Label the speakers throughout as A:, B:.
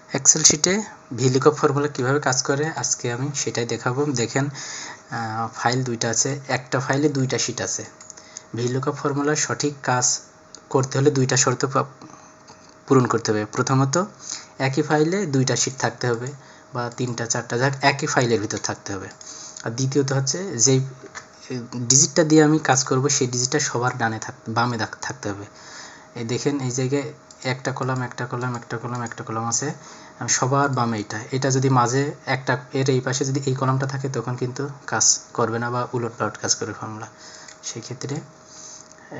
A: Excel শিটে VLOOKUP formula কিভাবে কাজ করে আজকে আমি সেটাই দেখাবো। দেখেন ফাইল দুইটা আছে, একটা ফাইলে দুইটা শিট আছে। ভিলুকআপ ফর্মুলার সঠিক কাজ করতে হলে দুইটা শর্ত পূরণ করতে হবে। প্রথমত একই ফাইলে দুইটা শিট থাকতে হবে, বা তিনটা চারটা, যাক একই ফাইলের ভিতর থাকতে হবে। আর দ্বিতীয়ত হচ্ছে যেই ডিজিটটা দিয়ে আমি কাজ করব সেই ডিজিটটা সবার বামে থাকতে হবে। এই দেখেন এই জায়গায় একটা কলাম একটা কলাম একটা কলাম একটা কলাম আছে, সবার বামে এটা যদি মাঝে একটা এর এই পাশে যদি এই কলামটা থাকে তখন কিন্তু কাজ করবে না বা উলটপালট কাজ করবে ফর্মুলা। সেই ক্ষেত্রে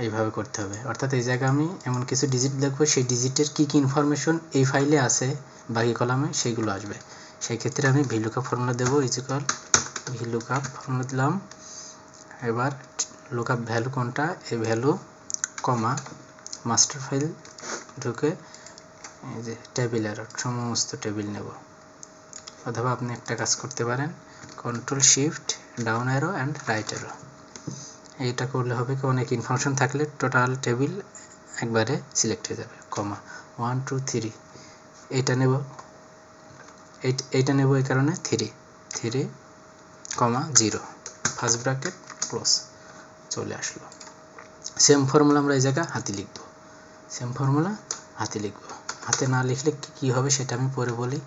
A: এইভাবে করতে হবে। অর্থাৎ এই জায়গায় আমি এমন কিছু ডিজিট লিখব, সেই ডিজিটের কি কি ইনফরমেশন এই ফাইলে আছে বাকি কলামে সেইগুলো আসবে। সেই ক্ষেত্রে আমি ভিলুকআপ ফর্মুলা দেবো, ইকুয়াল ভিলুকআপ ফর্মুলা দিলাম। এবার লুকআপ ভ্যালু কোনটা, এই ভ্যালু কমা মাস্টার ফাইল ঢুকে এই যে টেবিল এরর সমস্ত টেবিল নেব। অথবা আপনি একটা কাজ করতে পারেন, control shift down arrow and right arrow. এইটা করলে হবে কি, অনেক ইনফরমেশন থাকলে টোটাল টেবিল একবারে সিলেক্ট হয়ে যাবে। কমা 1 2 3 এইটা নেব, এইটা নেব এই কারণে 3 কমা 0 ফার্স্ট ব্র্যাকেট ক্লোজ চলে আসলো। সেম ফর্মুলা আমরা এই জায়গায় হাতে লিখব, সেম ফর্মুলা হাতে লিখব। হাতে না লিখলে কি হবে সেটা আমি পরে বলি।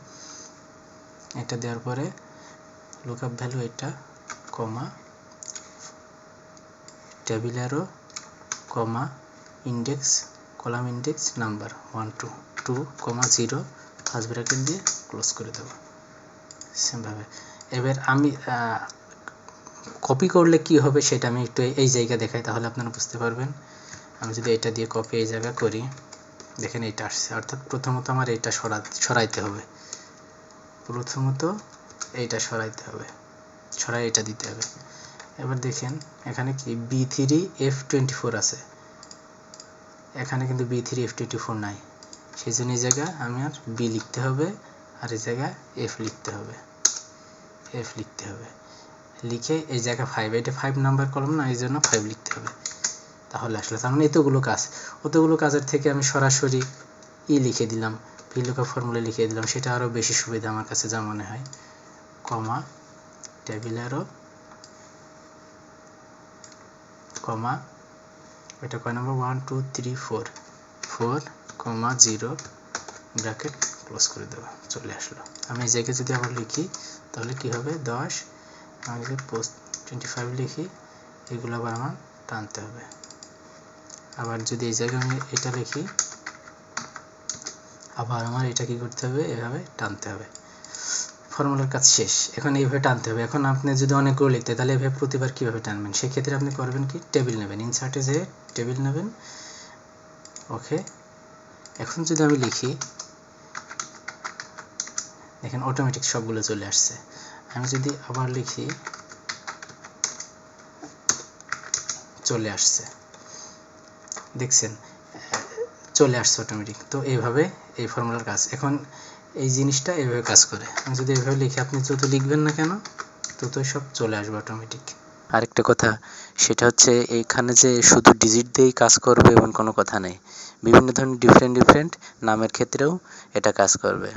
A: এটা দেওয়ার পরে লুকআপ ভ্যালু এটা কমা টেবিল অ্যারো কমা ইন্ডেক্স কলাম ইন্ডেক্স নাম্বার 1 2 2 কমা 0 ফার্স্ট ব্র্যাকেট দিয়ে ক্লোজ করে দেব। সেমভাবে এবার আমি কপি করলে কি হবে সেটা আমি একটু এই জায়গা দেখাই, তাহলে আপনারা বুঝতে পারবেন। আমি যদি এটা দিয়ে কপি এই জায়গা করি, দেখেন এটা আসছে। অর্থাৎ প্রথমত আমার এটা সরাইতে হবে, প্রথমত এইটা সরাইতে হবে, সরাই এটা দিতে হবে। এবার দেখেন এখানে কি B3 F24 আছে, এখানে কিন্তু B3 F24 নাই। সেই জন্য এই জায়গায় আমি আর B লিখতে হবে, আর এই জায়গায় F লিখতে হবে, F লিখতে হবে। লিখে এই জায়গা 5, এটা 5 নাম্বার কলম না, এই জন্য 5 লিখতে হবে। তাহলে আসলে তার মানে এতগুলো কাজের থেকে আমি সরাসরি লিখে দিলাম, ভিলুকআপ ফর্মুলা লিখে দিলাম, সেটা আরও বেশি সুবিধা আমার কাছে যা মনে হয়। কমা টেবিল অ্যারো কমা এটা কয় নম্বর 1 2 3 4 4 কমা 0 ব্র্যাকেট ক্লোজ করে দেবো, চলে আসলো। আমি এই জায়গায় যদি আবার লিখি তাহলে কি হবে 10, আমি যদি 25 লিখি, এগুলো আবার আমার টানতে হবে। আবার যদি এই জায়গায় আমি এটা লিখি, আবার আমার এটা কি করতে হবে, এভাবে টানতে হবে। ফর্মুলার কাজ শেষ। এখন এইভাবে টানতে হবে। এখন আপনি যদি অনেকগুলো লিখতে তাহলে এভাবে প্রতিবার কিভাবে টানবেন, সেক্ষেত্রে আপনি করবেন কি, টেবিল নেবেন, ইনসার্টে যে টেবিল নেবেন। ওকে, এখন যদি আমি লিখি দেখেন অটোমেটিক সবগুলো চলে আসছে। আমি যদি আবার লিখি চলে আসছে, দেখছেন চলে আসছে অটোমেটিক। তো এইভাবে এই ফর্মুলার কাজ। এখন এই জিনিসটা এইভাবে কাজ করে। আমি যদি এইভাবে লিখি, আপনি যত লিখবেন না কেন ততই সব চলে আসবে অটোমেটিক। আরেকটা কথা, সেটা হচ্ছে এইখানে যে শুধু ডিজিট দিয়েই কাজ করবে এমন কোনো কথা নেই। বিভিন্ন ধরনের ডিফারেন্ট নামের ক্ষেত্রেও এটা কাজ করবে।